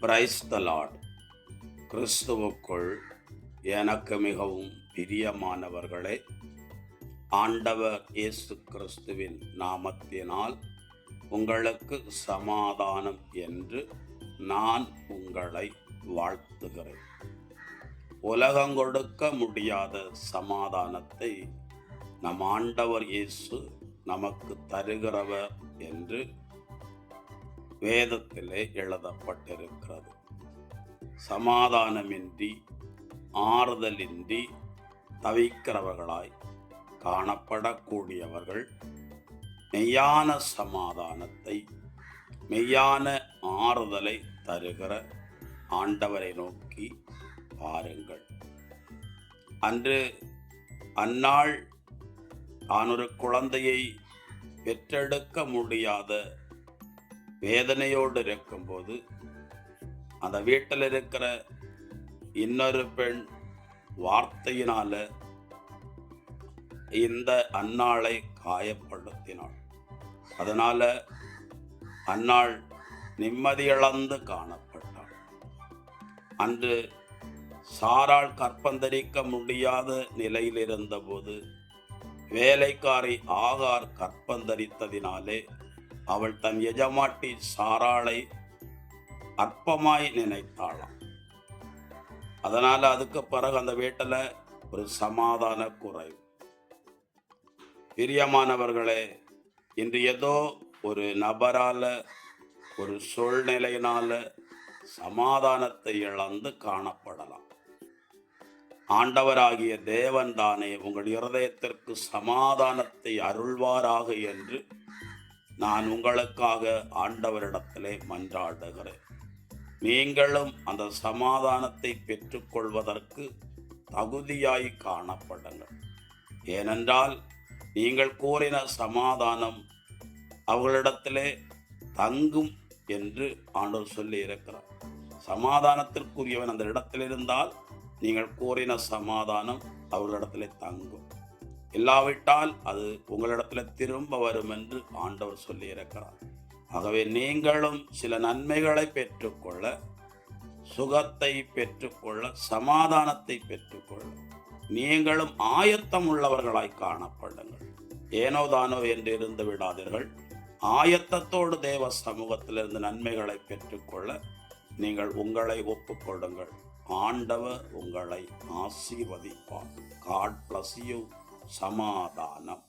Praise the Lord. கிறிஸ்துவுக்குள் எனக்கு மிகவும் பிரியமானவர்களே, ஆண்டவர் இயேசு கிறிஸ்துவின் நாமத்தினால் உங்களுக்கு சமாதானம் என்று நான் உங்களை வாழ்த்துகிறேன். உலகம் கொடுக்க முடியாத சமாதானத்தை நம் ஆண்டவர் இயேசு நமக்கு தருகிறவர் என்று வேதத்திலே எழுதப்பட்டிருக்கிறது. சமாதானமின்றி ஆறுதலின்றி தவிக்கிறவர்களாய் காணப்படக்கூடியவர்கள் மெய்யான சமாதானத்தை, மெய்யான ஆறுதலை தருகிற ஆண்டவரை நோக்கி பாருங்கள். அன்று அந்நாள் தான் ஒரு குழந்தையை பெற்றெடுக்க முடியாத வேதனையோடு இருக்கும்போது அந்த வீட்டில் இருக்கிற இன்னொரு பெண் வார்த்தையினால இந்த அன்னாளை காயப்படுத்தினாள். அதனால அன்னாள் நிம்மதியிழந்து காணப்பட்டாள். அன்று சாராள் கற்பந்தரிக்க முடியாத நிலையில் இருந்தபோது வேலைக்காரி ஆகார் கற்பந்தரித்ததினாலே அவள் தன் எஜமாட்டி சாராளை அற்பமாய் நினைத்தாளாம். அதனால அதுக்கு பிறகு அந்த வீட்டில் ஒரு சமாதான குறைவு. பிரியமானவர்களே, இன்று ஏதோ ஒரு நபரால, ஒரு சூழ்நிலையினால சமாதானத்தை இழந்து காணப்படலாம். ஆண்டவராகிய தேவன் தானே உங்கள் இருதயத்திற்கு சமாதானத்தை அருள்வாராக என்று நான் உங்களுக்காக ஆண்டவரிடத்திலே மன்றாடுகிறேன். நீங்களும் அந்த சமாதானத்தை பெற்றுக்கொள்வதற்கு தகுதியாய் காணப்படுங்கள். ஏனென்றால் நீங்கள் கூறின சமாதானம் அவர்களிடத்திலே தங்கும் என்று ஆண்டவர் சொல்லி இருக்கிறார். சமாதானத்திற்குரியவன் அந்த இடத்தில் இருந்தால் நீங்கள் கூறின சமாதானம் அவர்களிடத்திலே தங்கும். இல்லாவிட்டால் அது உங்களிடத்தில் திரும்ப வரும் என்று ஆண்டவர் சொல்லி இருக்கிறார். ஆகவே நீங்களும் சில நன்மைகளை பெற்றுக்கொள்ள, சுகத்தை பெற்றுக்கொள்ள, சமாதானத்தை பெற்றுக்கொள்ள நீங்களும் ஆயத்தம் உள்ளவர்களாய் காணப்படுங்கள். ஏனோதானோ என்று இருந்து விடாதீர்கள். ஆயத்தத்தோடு தேவ சமூகத்திலிருந்து நன்மைகளை பெற்றுக்கொள்ள நீங்கள் உங்களை ஒப்புக்கொள்ளுங்கள். ஆண்டவர் உங்களை ஆசீர்வதிப்பார். God bless you. சமாதானம்.